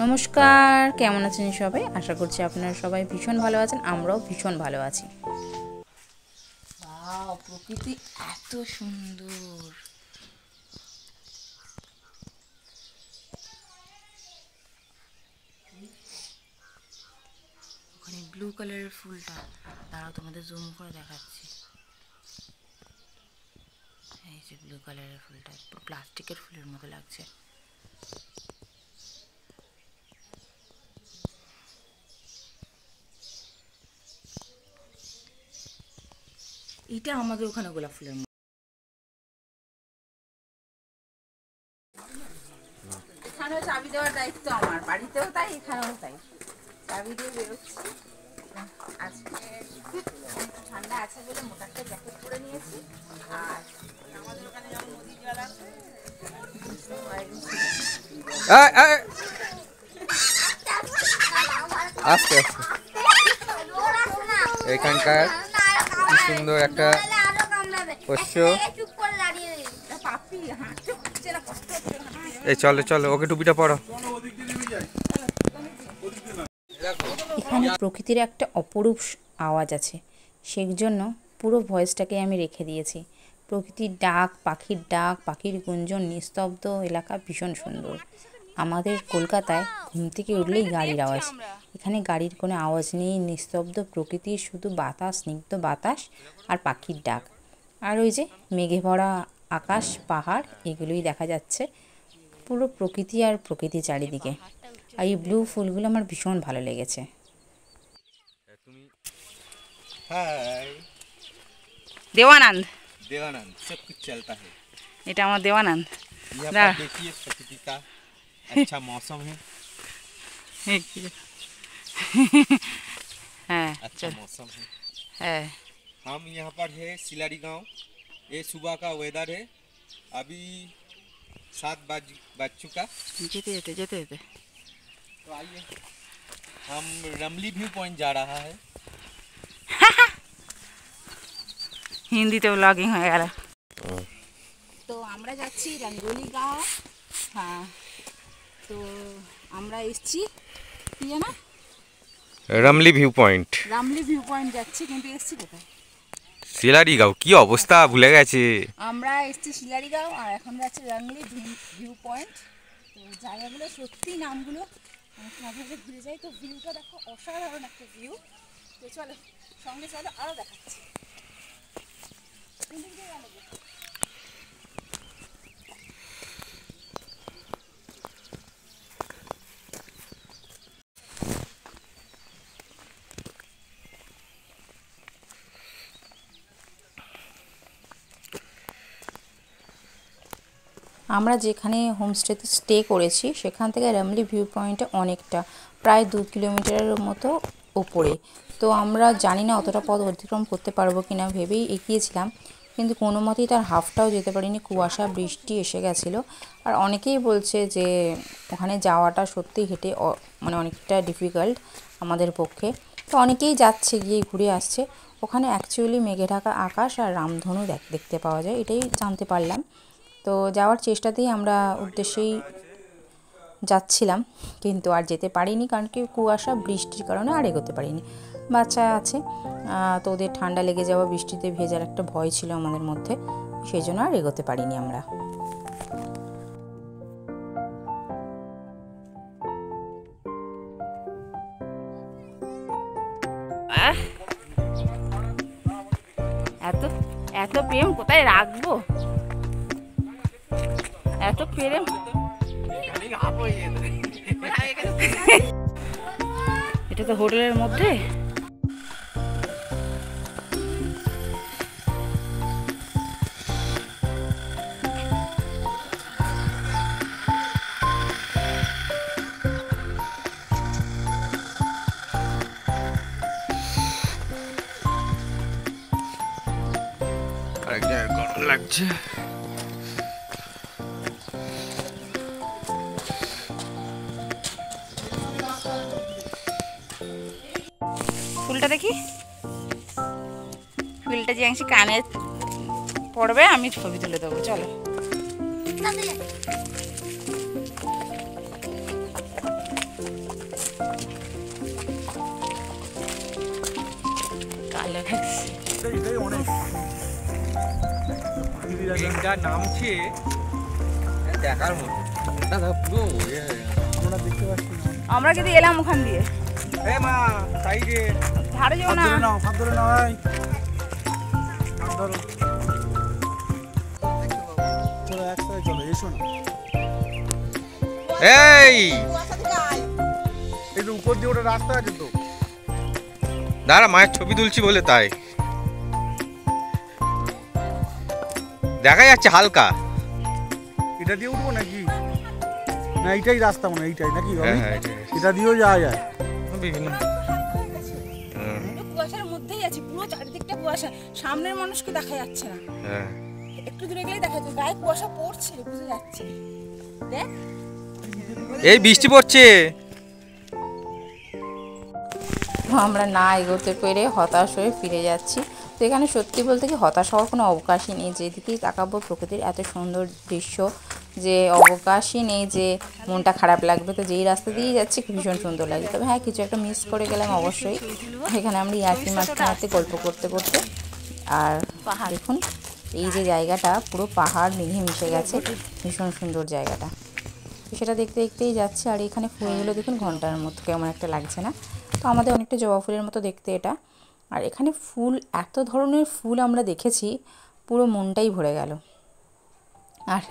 নমস্কার, কেমন আছেন সবাই? আশা করছি আপনারা সবাই ভীষণ ভালো আছেন। আমরাও ভীষণ ভালো আছি। প্রকৃতি এত সুন্দর। ওখানে ব্লু কালারের ফুলটা, দাঁড়াও তোমাদের জুম করে দেখাচ্ছি। এই যে ব্লু কালারের ফুলটা, প্লাস্টিকের ফুলের মতো লাগছে। এটা আমাদের ওখানে গোলাপ ফুলের মতো। এখানেও চাবি দেওয়ার দায়িত্ব আমার, বাড়িতেও তাই, এখানেও তাই। চাবি দিয়ে বেরোচ্ছি। আজকে ঠান্ডা আছে বলে মোটা একটা জ্যাকেট পরে নিয়েছি। আর আমাদের ওখানে যেমন নদীর জল আছে, আস্তে আস্তে এখানকার কি সুন্দর একটা পোষ্য। এই চলো চলো, ওকে টুপিটা পরো। এখানে প্রকৃতির একটা অপরূপ আওয়াজ আছে, সেই জন্য পুরো ভয়েসটাকে আমি রেখে দিয়েছি। প্রকৃতির ডাক, পাখির গুঞ্জন, নিস্তব্ধ এলাকা ভীষণ সুন্দর। আমাদের কলকাতায় ঘুম থেকে উঠলেই গাড়ির আওয়াজ, এখানে গাড়ির কোনো আওয়াজ নেই। নিস্তব্ধ প্রকৃতির শুধু বাতাস, স্নিগ্ধ বাতাস আর পাখির ডাক। আর ওই যে মেঘে ভরা আকাশ, পাহাড়, এগুলোই দেখা যাচ্ছে। পুরো প্রকৃতি আর প্রকৃতি চারিদিকে। আর এই ব্লু ফুলগুলো আমার ভীষণ ভালো লেগেছে। देवानंद देवानंद सब कुछ चलता है। এটা আমার দেওয়ানন্দ। यहाँ पर देखिए प्रकृति का अच्छा मौसम है। अच्छा मौसम है। हम यहाँ पर है सिलारी गांव। ये सुबह का वेदर है। अभी 7 बज चुका। যেতে तो आइए, हम रमली व्यू पॉइंट जा रहा है। হিন্দিতে ব্লগিং হয়ে গেল। তো আমরা যাচ্ছি রঙ্গোলি গাঁও। হ্যাঁ, তো আমরা এসছি কি জানা, रमली व्यू पॉइंट। রামলি ভিউ পয়েন্ট যাচ্ছি, কিন্তু এসছি কোথায়? সিলারি গাঁও। কি অবস্থা, ভুলে গেছে। আমরা এসছি শিলারি গাঁও, আর এখন যাচ্ছি রামলি ভিউ পয়েন্ট। তো জায়গাগুলো সত্যি, নামগুলো মাঝে মাঝে ঘুরে যাই। তো ভিউটা দেখো, অসাধারণ একটা ভিউ। তো চলো সঙ্গে চলো, আরও দেখাচ্ছি। আমরা যেখানে হোমস্টেতে স্টে করেছি সেখান থেকে রামলি ভিউ পয়েন্টে অনেকটা, প্রায় 2 কিলোমিটারের মতো ওপরে। তো আমরা জানি না অতটা পথ অতিক্রম করতে পারবো কিনা, ভেবেই এগিয়েছিলাম, কিন্তু কোনো মতেই তার হাফটাও যেতে পারিনি। কুয়াশা, বৃষ্টি এসে গেছিলো। আর অনেকেই বলছে যে ওখানে যাওয়াটা সত্যি হেঁটে মানে অনেকটা ডিফিকাল্ট আমাদের পক্ষে। তো অনেকেই যাচ্ছে, গিয়ে ঘুরে আসছে। ওখানে অ্যাকচুয়ালি মেঘে ঢাকা আকাশ আর রামধনু দেখতে পাওয়া যায়, এটাই জানতে পারলাম। তো যাওয়ার চেষ্টাতেই আমরা উদ্দেশ্যেই যাচ্ছিলাম, কিন্তু আর যেতে পারিনি, কারণ কি কুয়াশা, বৃষ্টির কারণে আর এগোতে পারিনি। বাচ্চা আছে, তো ওদের ঠান্ডা লেগে যাওয়া, বৃষ্টিতে ভেজার একটা ভয় ছিল আমাদের মধ্যে, সেই জন্য আর এগোতে পারিনি আমরা। এত প্রেম কোথায় রাখবো, এত প্রেম। এটা তো হোটেলের মধ্যে। গরম লাগছে। ফুলটা দেখি, ফুলটা যে অংশে কানে পড়বে আমি ছবি তুলে দেবো। চলো কালো মেঘটা নামছে দেখার মতো। পুরো আমরা দেখতে পাচ্ছি না। আমরা যদি এলাম ওখান দিয়ে এ মা সাইডে ধারে যাও না। হাত ধরে নাও ভাই, হাত ধরো। চলো একসাথে চলো, এসো না। এই এই তো উপর দিয়ে ওটা রাস্তা আছে তো। দাঁড়া, মায়ের ছবি তুলছি বলে তাই দেখা যাচ্ছে হালকা। এটা দিয়ে উঠবো নাকি? না এইটাই রাস্তা মনে হয়, এইটাই নাকি? হ্যাঁ হ্যাঁ এটাই। এটা দিয়েও যাওয়া যায়। বিভিন্ন কুয়াশার মধ্যেই আছি, পুরো চারিদিকটা কুয়াশা, সামনের মানুষকে দেখা যাচ্ছে না। হ্যাঁ একটু দূরে গেলেই দেখা যাচ্ছে, গায়ে কুয়াশা পড়ছে, বুঝে যাচ্ছে। দেখ এই বৃষ্টি পড়ছে। আমরা না এগোতে পেরে হতাশ হয়ে ফিরে যাচ্ছি। তো এখানে সত্যি বলতে কি হতাশ হওয়ার কোনো অবকাশই নেই, যেদিকেই তাকাবো প্রকৃতির এত সুন্দর দৃশ্য যে অবকাশই নেই যে মনটা খারাপ লাগবে। তো যেই রাস্তা দিয়েই যাচ্ছি ভীষণ সুন্দর লাগে। তবে হ্যাঁ, কিছু একটা মিস করে গেলাম অবশ্যই। এখানে আমরা ইয়ার্কি মারতে মারতে গল্প করতে করতে, আর দেখুন এই যে জায়গাটা পুরো পাহাড় মেঘে মিশে গেছে, ভীষণ সুন্দর জায়গাটা। তো সেটা দেখতে দেখতেই যাচ্ছি। আর এখানে ফুলগুলো দেখুন ঘন্টার মতো কেমন একটা লাগছে না? তো আমাদের অনেকটা জবা ফুলের মতো দেখতে এটা। আর এখানে ফুল, এত ধরনের ফুল আমরা দেখেছি, পুরো মনটাই ভরে গেল। আর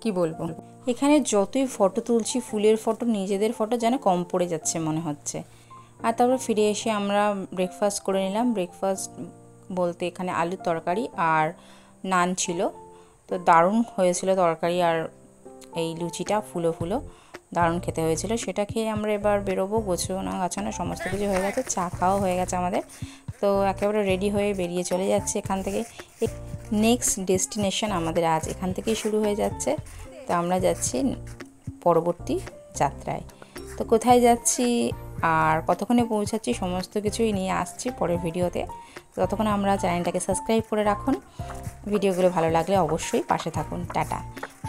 কি বলবো, এখানে যতই ফটো তুলছি ফুলের ফটো, নিজেদের ফটো যেন কম পড়ে যাচ্ছে মনে হচ্ছে। আর তারপর ফিরে এসে আমরা ব্রেকফাস্ট করে নিলাম। ব্রেকফাস্ট বলতে এখানে আলুর তরকারি আর নান ছিল। তো দারুণ হয়েছিল তরকারি, আর এই লুচিটা ফুলো ফুলো দারুণ খেতে হয়েছিল। সেটা খেয়ে আমরা এবার বেরোবো, গোছানো গাছানো সমস্ত কিছু হয়ে গেছে, চা খাওয়া হয়ে গেছে আমাদের। তো একেবারে রেডি হয়ে বেরিয়ে চলে যাচ্ছে এখান থেকে। নেক্সট ডেস্টিনেশন আমাদের আজ এখান থেকেই শুরু হয়ে যাচ্ছে। তো আমরা যাচ্ছি পরবর্তী যাত্রায়। তো কোথায় যাচ্ছি আর কতক্ষণে পৌঁছাচ্ছি সমস্ত কিছুই নিয়ে আসছি পরের ভিডিওতে। ততক্ষণ আমরা চ্যানেলটাকে সাবস্ক্রাইব করে রাখুন। ভিডিওগুলো ভালো লাগলে অবশ্যই পাশে থাকুন। টাটা,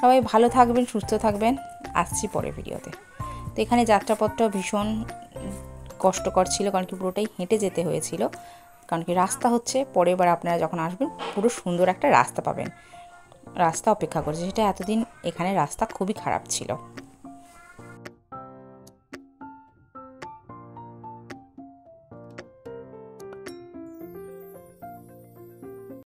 সবাই ভালো থাকবেন, সুস্থ থাকবেন। আসছি পরের ভিডিওতে। তো এখানে যাত্রাপথটা ভীষণ কষ্টকর ছিল, কারণ কি পুরোটাই হেঁটে যেতে হয়েছিল। কারণ কি রাস্তা হচ্ছে, পরের বার আপনারা যখন আসবেন পুরো সুন্দর একটা রাস্তা পাবেন। রাস্তা অপেক্ষা করছে, সেটা এতদিন এখানে রাস্তা খুবই খারাপ ছিল।